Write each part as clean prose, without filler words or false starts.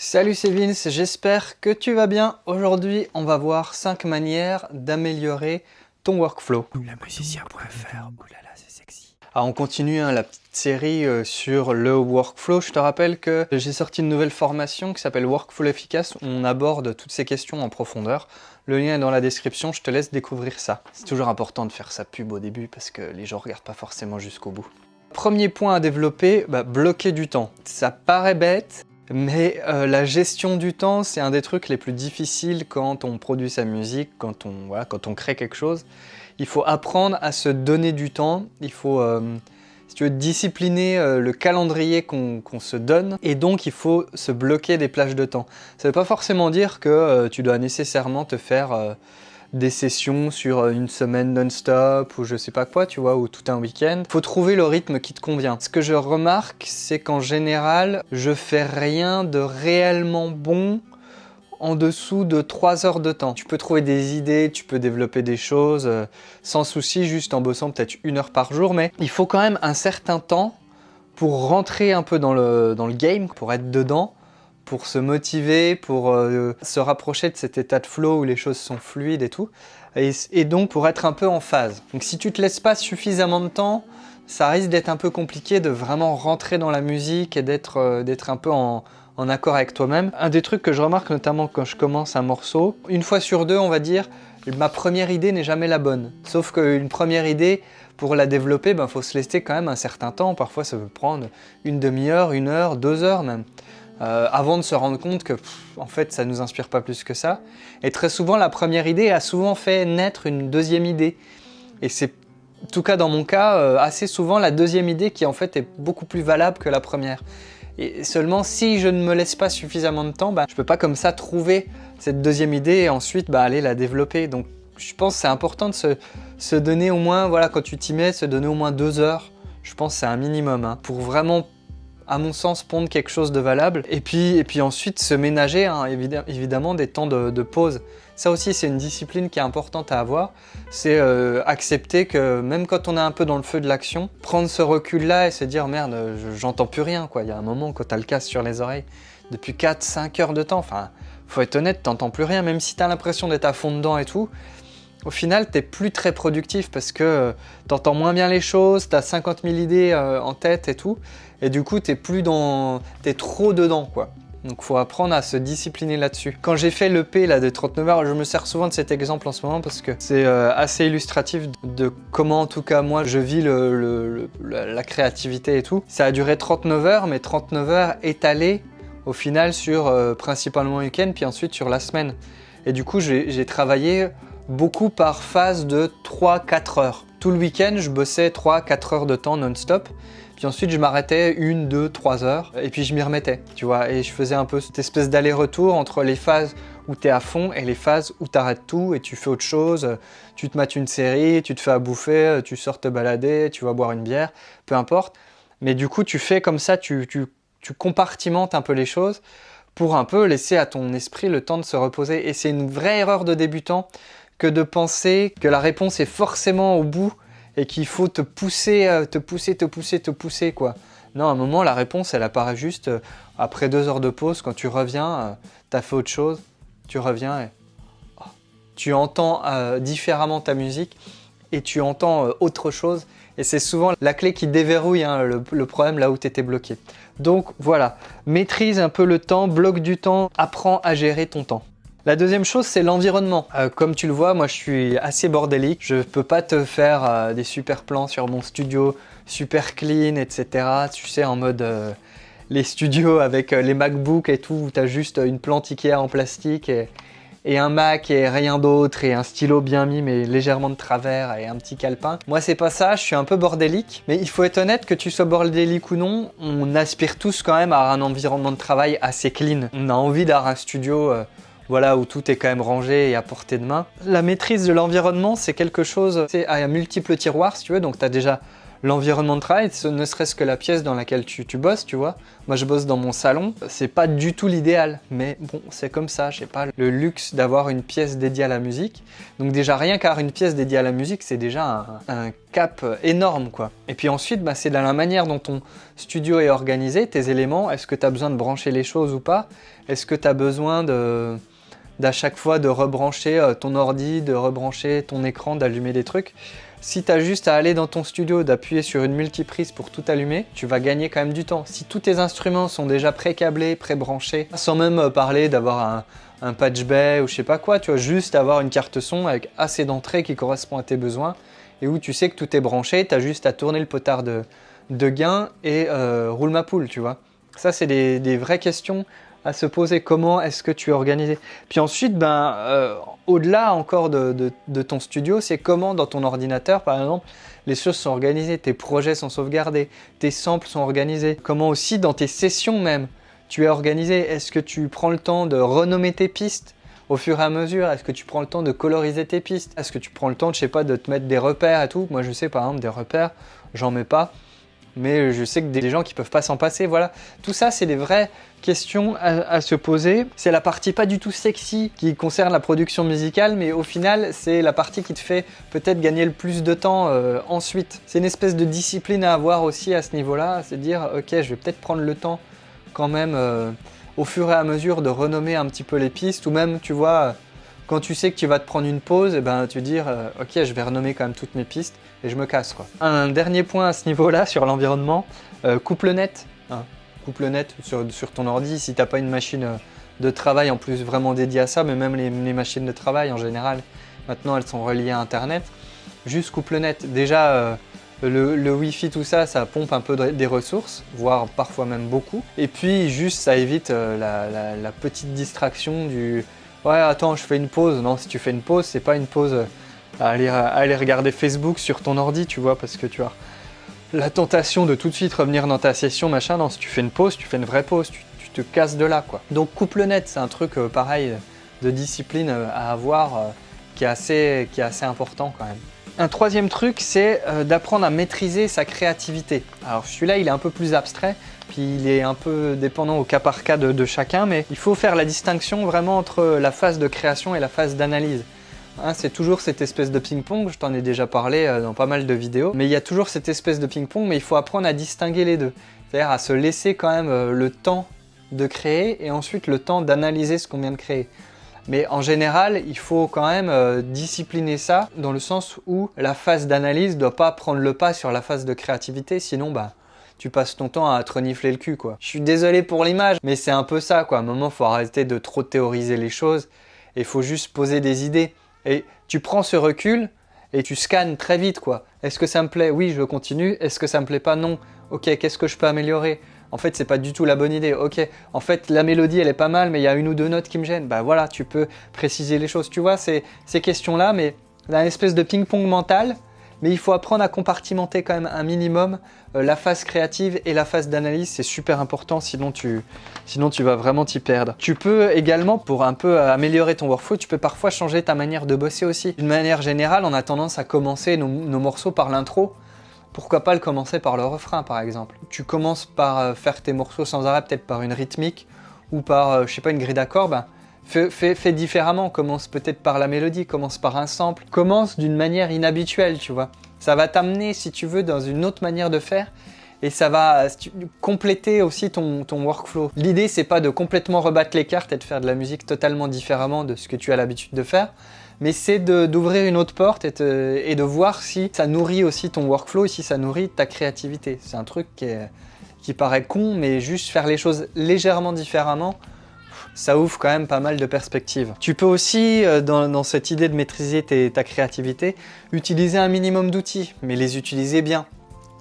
Salut, c'est Vince, j'espère que tu vas bien. Aujourd'hui, on va voir 5 manières d'améliorer ton workflow. Lamusicien.fr, oulala, c'est sexy. Alors, on continue la petite série sur le workflow. Je te rappelle que j'ai sorti une nouvelle formation qui s'appelle Workflow Efficace où on aborde toutes ces questions en profondeur. Le lien est dans la description, je te laisse découvrir ça. C'est toujours important de faire sa pub au début parce que les gens ne regardent pas forcément jusqu'au bout. Premier point à développer, bloquer du temps. Ça paraît bête, mais la gestion du temps, c'est un des trucs les plus difficiles quand on produit sa musique, quand on crée quelque chose. Il faut apprendre à se donner du temps, il faut, si tu veux, discipliner le calendrier qu'on se donne, et donc il faut se bloquer des plages de temps. Ça ne veut pas forcément dire que tu dois nécessairement te faire des sessions sur une semaine non-stop ou je sais pas quoi, tu vois, ou tout un week-end. Faut trouver le rythme qui te convient. Ce que je remarque, c'est qu'en général, je fais rien de réellement bon en dessous de 3 heures de temps. Tu peux trouver des idées, tu peux développer des choses sans souci, juste en bossant peut-être 1 heure par jour, mais il faut quand même un certain temps pour rentrer un peu dans le game, pour être dedans, pour se motiver, pour se rapprocher de cet état de flow où les choses sont fluides et tout, et donc pour être un peu en phase. Donc si tu te laisses pas suffisamment de temps, ça risque d'être un peu compliqué de vraiment rentrer dans la musique et d'être un peu en accord avec toi-même. Un des trucs que je remarque notamment quand je commence un morceau, 1 fois sur 2 on va dire, ma première idée n'est jamais la bonne. Sauf qu'une première idée, pour la développer, faut se laisser quand même un certain temps. Parfois ça peut prendre 1 demi-heure, 1 heure, 2 heures même. Avant de se rendre compte que en fait ça nous inspire pas plus que ça. Et très souvent la première idée a souvent fait naître une deuxième idée. Et c'est, en tout cas dans mon cas, assez souvent la deuxième idée qui en fait est beaucoup plus valable que la première. Et seulement si je ne me laisse pas suffisamment de temps, je peux pas comme ça trouver cette deuxième idée et ensuite aller la développer. Donc je pense que c'est important de se donner au moins, voilà, quand tu t'y mets, se donner au moins 2 heures. Je pense que c'est un minimum pour vraiment, à mon sens, pondre quelque chose de valable. Et puis ensuite se ménager évidemment des temps de pause. Ça aussi c'est une discipline qui est importante à avoir. C'est accepter que même quand on est un peu dans le feu de l'action, prendre ce recul là et se dire merde, j'entends plus rien quoi. Il y a un moment quand t'as le casque sur les oreilles depuis 4-5 heures de temps, enfin faut être honnête, t'entends plus rien, même si t'as l'impression d'être à fond dedans et tout. Au final, t'es plus très productif parce que t'entends moins bien les choses, t'as 50 000 idées en tête et tout, et du coup t'es trop dedans quoi. Donc faut apprendre à se discipliner là-dessus. Quand j'ai fait l'EP là, de 39 heures, je me sers souvent de cet exemple en ce moment parce que c'est assez illustratif de comment en tout cas moi je vis la créativité et tout. Ça a duré 39 heures, mais 39 heures étalées au final sur principalement le week-end, puis ensuite sur la semaine. Et du coup j'ai travaillé beaucoup par phase de 3-4 heures. Tout le week-end, je bossais 3-4 heures de temps non-stop. Puis ensuite, je m'arrêtais 1, 2, 3 heures. Et puis, je m'y remettais, tu vois. Et je faisais un peu cette espèce d'aller-retour entre les phases où tu es à fond et les phases où tu arrêtes tout et tu fais autre chose. Tu te mates une série, tu te fais à bouffer, tu sors te balader, tu vas boire une bière, peu importe. Mais du coup, tu fais comme ça, tu compartimentes un peu les choses pour un peu laisser à ton esprit le temps de se reposer. Et c'est une vraie erreur de débutant que de penser que la réponse est forcément au bout et qu'il faut te pousser quoi. Non, à un moment, la réponse, elle apparaît juste après 2 heures de pause, quand tu reviens, t'as fait autre chose, tu reviens et tu entends différemment ta musique et tu entends autre chose. Et c'est souvent la clé qui déverrouille le problème là où tu étais bloqué. Donc voilà, maîtrise un peu le temps, bloque du temps, apprends à gérer ton temps. La deuxième chose, c'est l'environnement. Comme tu le vois, moi je suis assez bordélique. Je peux pas te faire des super plans sur mon studio, super clean, etc. Tu sais, en mode les studios avec les MacBooks et tout, où tu as juste une plante Ikea en plastique et un Mac et rien d'autre, et un stylo bien mis mais légèrement de travers et un petit calepin. Moi c'est pas ça, je suis un peu bordélique, mais il faut être honnête, que tu sois bordélique ou non, on aspire tous quand même à un environnement de travail assez clean. On a envie d'avoir un studio voilà, où tout est quand même rangé et à portée de main. La maîtrise de l'environnement, c'est quelque chose, c'est à multiples tiroirs si tu veux, donc tu as déjà l'environnement de travail, ne serait-ce que la pièce dans laquelle tu bosses, tu vois. Moi, je bosse dans mon salon, c'est pas du tout l'idéal, mais bon, c'est comme ça, j'ai pas le luxe d'avoir une pièce dédiée à la musique. Donc déjà, rien qu'avoir une pièce dédiée à la musique, c'est déjà un cap énorme, quoi. Et puis ensuite, bah, c'est dans la manière dont ton studio est organisé, tes éléments, est-ce que tu as besoin de brancher les choses ou pas? Est-ce que tu as besoin d'à chaque fois de rebrancher ton ordi, de rebrancher ton écran, d'allumer des trucs? Si tu as juste à aller dans ton studio, d'appuyer sur une multiprise pour tout allumer, tu vas gagner quand même du temps. Si tous tes instruments sont déjà pré-câblés, pré-branchés, sans même parler d'avoir un patch bay ou je sais pas quoi, tu vas juste avoir une carte son avec assez d'entrée qui correspond à tes besoins et où tu sais que tout est branché, tu as juste à tourner le potard de gain et roule ma poule, tu vois. Ça, c'est des vraies questions à se poser. Comment est-ce que tu es organisé? Puis ensuite, au-delà encore de ton studio, c'est comment dans ton ordinateur, par exemple, les choses sont organisées, tes projets sont sauvegardés, tes samples sont organisés. Comment aussi dans tes sessions même, tu es organisé. Est-ce que tu prends le temps de renommer tes pistes au fur et à mesure? Est-ce que tu prends le temps de coloriser tes pistes? Est-ce que tu prends le temps, je sais pas, de te mettre des repères et tout? Moi, je sais par exemple des repères, j'en mets pas. Mais je sais que des gens qui peuvent pas s'en passer, voilà. Tout ça, c'est des vraies questions à se poser. C'est la partie pas du tout sexy qui concerne la production musicale, mais au final, c'est la partie qui te fait peut-être gagner le plus de temps ensuite. C'est une espèce de discipline à avoir aussi à ce niveau-là, c'est dire, ok, je vais peut-être prendre le temps quand même au fur et à mesure de renommer un petit peu les pistes, ou même, tu vois, quand tu sais que tu vas te prendre une pause, tu dire ok, je vais renommer quand même toutes mes pistes et je me casse, quoi. Un dernier point à ce niveau-là sur l'environnement, couple net. Couple net sur ton ordi, si tu n'as pas une machine de travail en plus vraiment dédiée à ça, mais même les machines de travail en général, maintenant elles sont reliées à Internet. Juste couple net. Déjà, le Wi-Fi, tout ça, ça pompe un peu des ressources, voire parfois même beaucoup. Et puis juste, ça évite la petite distraction du « ouais, attends, je fais une pause ». Non, si tu fais une pause, c'est pas une pause à aller regarder Facebook sur ton ordi, tu vois, parce que tu as la tentation de tout de suite revenir dans ta session, machin. Non, si tu fais une pause, tu fais une vraie pause, tu te casses de là, quoi. Donc couple net, c'est un truc pareil de discipline à avoir qui est assez important quand même. Un troisième truc, c'est d'apprendre à maîtriser sa créativité. Alors celui-là, il est un peu plus abstrait, puis il est un peu dépendant au cas par cas de chacun, mais il faut faire la distinction vraiment entre la phase de création et la phase d'analyse. C'est toujours cette espèce de ping-pong, je t'en ai déjà parlé dans pas mal de vidéos, mais il y a toujours cette espèce de ping-pong, mais il faut apprendre à distinguer les deux. C'est-à-dire à se laisser quand même le temps de créer et ensuite le temps d'analyser ce qu'on vient de créer. Mais en général, il faut quand même discipliner ça dans le sens où la phase d'analyse ne doit pas prendre le pas sur la phase de créativité, sinon tu passes ton temps à te renifler le cul, quoi. Je suis désolé pour l'image, mais c'est un peu ça, quoi. À un moment, il faut arrêter de trop théoriser les choses et il faut juste poser des idées. Et tu prends ce recul et tu scannes très vite, quoi. Est-ce que ça me plaît? Oui, je continue. Est-ce que ça me plaît pas? Non. Ok, qu'est-ce que je peux améliorer? En fait, c'est pas du tout la bonne idée. Ok, en fait, la mélodie, elle est pas mal, mais il y a une ou deux notes qui me gênent. Voilà, tu peux préciser les choses. Tu vois, ces questions-là, mais il y a une espèce de ping-pong mental, mais il faut apprendre à compartimenter quand même un minimum la phase créative et la phase d'analyse. C'est super important, sinon tu vas vraiment t'y perdre. Tu peux également, pour un peu améliorer ton workflow, tu peux parfois changer ta manière de bosser aussi. D'une manière générale, on a tendance à commencer nos morceaux par l'intro. Pourquoi pas le commencer par le refrain, par exemple? Tu commences par faire tes morceaux sans arrêt, peut-être par une rythmique ou par, je sais pas, une grille d'accords. Fais différemment. Commence peut-être par la mélodie, commence par un sample. Commence d'une manière inhabituelle, tu vois. Ça va t'amener, si tu veux, dans une autre manière de faire et ça va compléter aussi ton workflow. L'idée, c'est pas de complètement rebattre les cartes et de faire de la musique totalement différemment de ce que tu as l'habitude de faire, mais c'est d'ouvrir une autre porte et de voir si ça nourrit aussi ton workflow et si ça nourrit ta créativité. C'est un truc qui paraît con, mais juste faire les choses légèrement différemment, ça ouvre quand même pas mal de perspectives. Tu peux aussi, dans cette idée de maîtriser ta créativité, utiliser un minimum d'outils, mais les utiliser bien.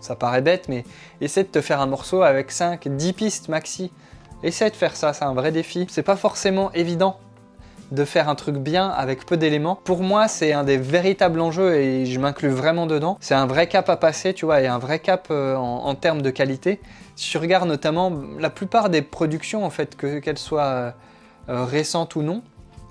Ça paraît bête, mais essaie de te faire un morceau avec 5, 10 pistes maxi. Essaie de faire ça, c'est un vrai défi. C'est pas forcément évident de faire un truc bien avec peu d'éléments. Pour moi, c'est un des véritables enjeux et je m'inclus vraiment dedans. C'est un vrai cap à passer, tu vois, et un vrai cap en termes de qualité. Si tu regardes notamment la plupart des productions, en fait, qu'elles soient récentes ou non,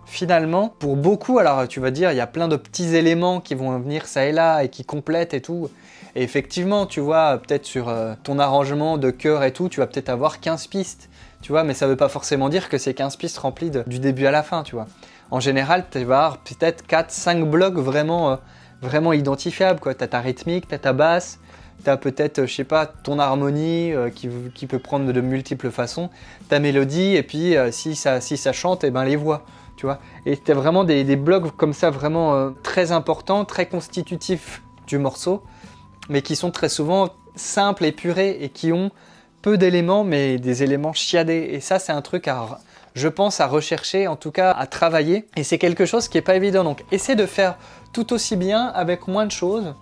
finalement, pour beaucoup, alors tu vas dire, il y a plein de petits éléments qui vont venir ça et là et qui complètent et tout. Et effectivement, tu vois, peut-être sur ton arrangement de chœur et tout, tu vas peut-être avoir 15 pistes, tu vois, mais ça veut pas forcément dire que c'est 15 pistes remplies du début à la fin, tu vois. En général, tu vas avoir peut-être 4-5 blocs vraiment, vraiment identifiables, quoi. Tu as ta rythmique, tu as ta basse, tu as peut-être, je sais pas, ton harmonie qui peut prendre de multiples façons, ta mélodie, et puis si ça chante, et ben les voix. Tu vois, et tu as vraiment des blocs comme ça vraiment très importants, très constitutifs du morceau, mais qui sont très souvent simples, épurés et qui ont peu d'éléments, mais des éléments chiadés. Et ça, c'est un truc je pense, à rechercher, en tout cas à travailler. Et c'est quelque chose qui n'est pas évident. Donc, essaie de faire tout aussi bien avec moins de choses.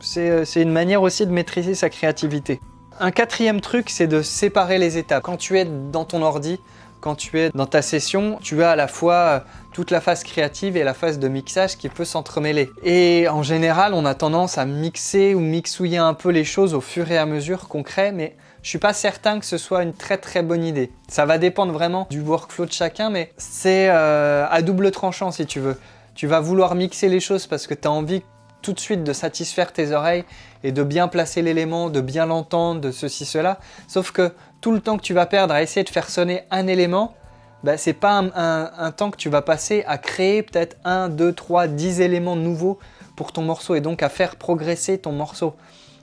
C'est une manière aussi de maîtriser sa créativité. Un quatrième truc, c'est de séparer les étapes. Quand tu es dans ton ordi, quand tu es dans ta session, tu as à la fois toute la phase créative et la phase de mixage qui peut s'entremêler. Et en général, on a tendance à mixer ou mixouiller un peu les choses au fur et à mesure qu'on crée, mais je suis pas certain que ce soit une très très bonne idée. Ça va dépendre vraiment du workflow de chacun, mais c'est à double tranchant si tu veux. Tu vas vouloir mixer les choses parce que tu as envie tout de suite de satisfaire tes oreilles et de bien placer l'élément, de bien l'entendre, de ceci, cela. Sauf que tout le temps que tu vas perdre à essayer de faire sonner un élément, bah, c'est pas un temps que tu vas passer à créer peut-être 1, 2, 3, 10 éléments nouveaux pour ton morceau et donc à faire progresser ton morceau.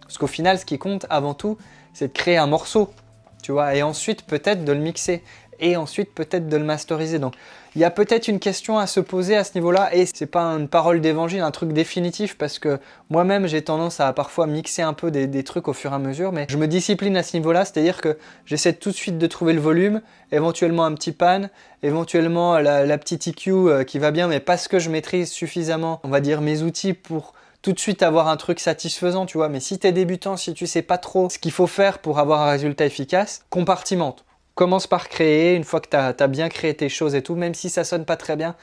Parce qu'au final, ce qui compte avant tout, c'est de créer un morceau, tu vois, et ensuite peut-être de le mixer et ensuite peut-être de le masteriser. Donc il y a peut-être une question à se poser à ce niveau-là et c'est pas une parole d'évangile, un truc définitif parce que moi-même j'ai tendance à parfois mixer un peu des trucs au fur et à mesure, mais je me discipline à ce niveau-là, c'est-à-dire que j'essaie tout de suite de trouver le volume, éventuellement un petit pan, éventuellement la petite EQ qui va bien, mais parce que je maîtrise suffisamment, on va dire, mes outils pour tout de suite avoir un truc satisfaisant, tu vois. Mais si tu es débutant, si tu sais pas trop ce qu'il faut faire pour avoir un résultat efficace, compartimente. Commence par créer, une fois que tu as bien créé tes choses et tout, même si ça sonne pas très bien,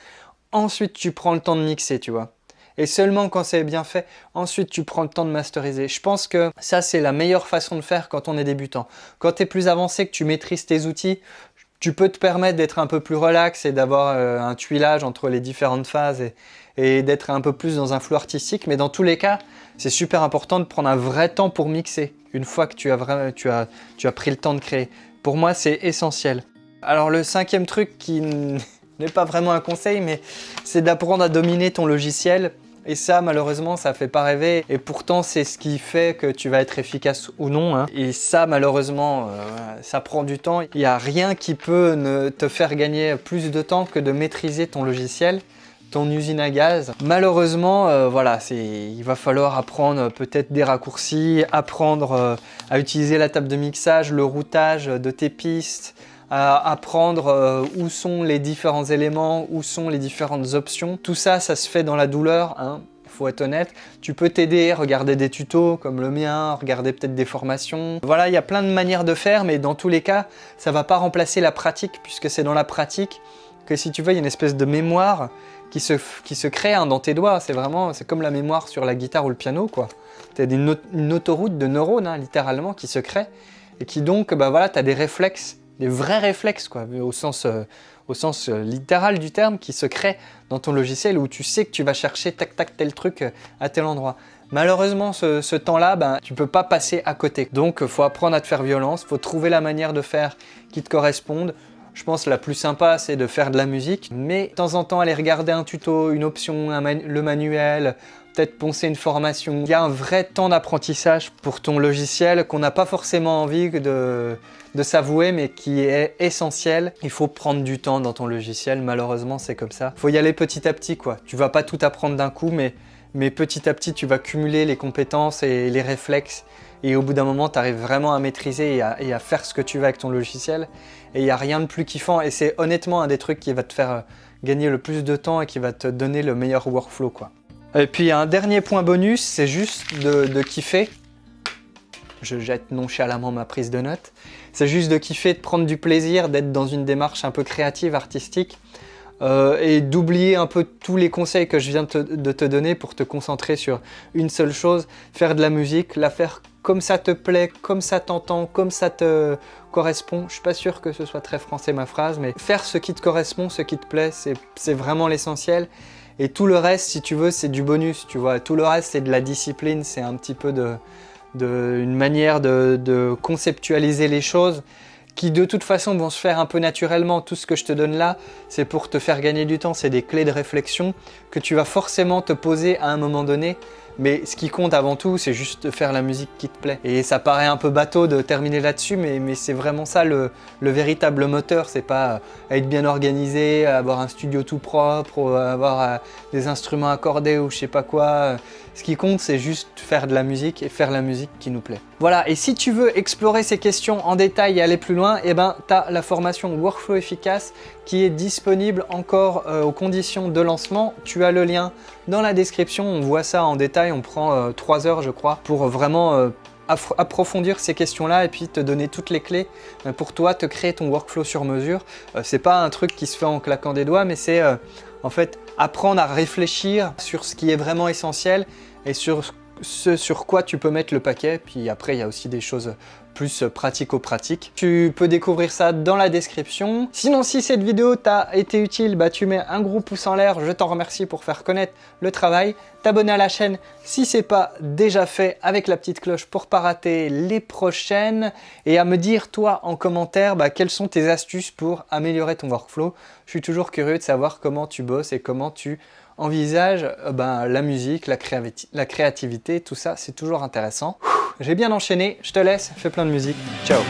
ensuite tu prends le temps de mixer, tu vois. Et seulement quand c'est bien fait, ensuite tu prends le temps de masteriser. Je pense que ça c'est la meilleure façon de faire quand on est débutant. Quand tu es plus avancé, que tu maîtrises tes outils, tu peux te permettre d'être un peu plus relax et d'avoir un tuilage entre les différentes phases et d'être un peu plus dans un flou artistique. Mais dans tous les cas, c'est super important de prendre un vrai temps pour mixer, une fois que tu as pris le temps de créer. Pour moi, c'est essentiel. Alors le cinquième truc qui n'est pas vraiment un conseil, mais c'est d'apprendre à dominer ton logiciel. Et ça, malheureusement, ça fait pas rêver. Et pourtant, c'est ce qui fait que tu vas être efficace ou non, hein. Et ça, malheureusement, ça prend du temps. Il n'y a rien qui peut te faire gagner plus de temps que de maîtriser ton logiciel, ton usine à gaz. Malheureusement, voilà, il va falloir apprendre peut-être des raccourcis, apprendre à utiliser la table de mixage, le routage de tes pistes, à apprendre où sont les différents éléments, où sont les différentes options. Tout ça, ça se fait dans la douleur, hein, faut être honnête. Tu peux t'aider, regarder des tutos comme le mien, regarder peut-être des formations. Voilà, il y a plein de manières de faire, mais dans tous les cas, ça ne va pas remplacer la pratique, puisque c'est dans la pratique que, si tu veux, il y a une espèce de mémoire qui se crée hein, dans tes doigts. C'est comme la mémoire sur la guitare ou le piano, quoi. Tu as une autoroute de neurones, hein, littéralement, qui se crée, et qui donc, bah voilà, tu as des réflexes, des vrais réflexes, quoi, au sens littéral du terme, qui se créent dans ton logiciel où tu sais que tu vas chercher tac tac tel truc à tel endroit. Malheureusement, ce temps-là, ben, tu peux pas passer à côté. Donc, il faut apprendre à te faire violence, il faut trouver la manière de faire qui te corresponde. Je pense que la plus sympa, c'est de faire de la musique, mais de temps en temps, aller regarder un tuto, une option, le manuel, peut-être poncer une formation. Il y a un vrai temps d'apprentissage pour ton logiciel qu'on n'a pas forcément envie de s'avouer, mais qui est essentiel. Il faut prendre du temps dans ton logiciel, malheureusement, c'est comme ça. Il faut y aller petit à petit, quoi. Tu vas pas tout apprendre d'un coup, mais petit à petit, tu vas cumuler les compétences et les réflexes. Et au bout d'un moment, tu arrives vraiment à maîtriser et à faire ce que tu veux avec ton logiciel. Et il n'y a rien de plus kiffant. Et c'est honnêtement un des trucs qui va te faire gagner le plus de temps et qui va te donner le meilleur workflow, quoi. Et puis un dernier point bonus, c'est juste de kiffer. Je jette nonchalamment ma prise de notes. C'est juste de kiffer, de prendre du plaisir, d'être dans une démarche un peu créative, artistique. Et d'oublier un peu tous les conseils que je viens de te donner pour te concentrer sur une seule chose, faire de la musique, la faire comme ça te plaît, comme ça t'entend, comme ça te correspond. Je suis pas sûr que ce soit très français ma phrase, mais faire ce qui te correspond, ce qui te plaît, c'est vraiment l'essentiel. Et tout le reste, si tu veux, c'est du bonus, tu vois. Tout le reste, c'est de la discipline, c'est un petit peu une manière de conceptualiser les choses qui de toute façon vont se faire un peu naturellement. Tout ce que je te donne là, c'est pour te faire gagner du temps, c'est des clés de réflexion que tu vas forcément te poser à un moment donné. Mais ce qui compte avant tout, c'est juste de faire la musique qui te plaît. Et ça paraît un peu bateau de terminer là-dessus, mais c'est vraiment ça le véritable moteur. C'est pas être bien organisé, avoir un studio tout propre, avoir des instruments accordés ou je sais pas quoi. Ce qui compte, c'est juste faire de la musique et faire la musique qui nous plaît. Voilà, et si tu veux explorer ces questions en détail et aller plus loin, eh ben, tu as la formation Workflow Efficace qui est disponible encore aux conditions de lancement. Tu as le lien dans la description, on voit ça en détail, on prend 3 heures je crois pour vraiment approfondir ces questions-là et puis te donner toutes les clés pour toi te créer ton workflow sur mesure. C'est pas un truc qui se fait en claquant des doigts, mais c'est en fait apprendre à réfléchir sur ce qui est vraiment essentiel et sur ce sur quoi tu peux mettre le paquet. Puis après il y a aussi des choses plus pratico-pratiques. Tu peux découvrir ça dans la description. Sinon, si cette vidéo t'a été utile, bah, tu mets un gros pouce en l'air. Je t'en remercie pour faire connaître le travail. T'abonner à la chaîne si c'est pas déjà fait avec la petite cloche pour pas rater les prochaines. Et à me dire, toi, en commentaire, bah, quelles sont tes astuces pour améliorer ton workflow. Je suis toujours curieux de savoir comment tu bosses et comment tu envisages la musique, la créativité, tout ça, c'est toujours intéressant. J'ai bien enchaîné, je te laisse, fais plein de musique. Ciao!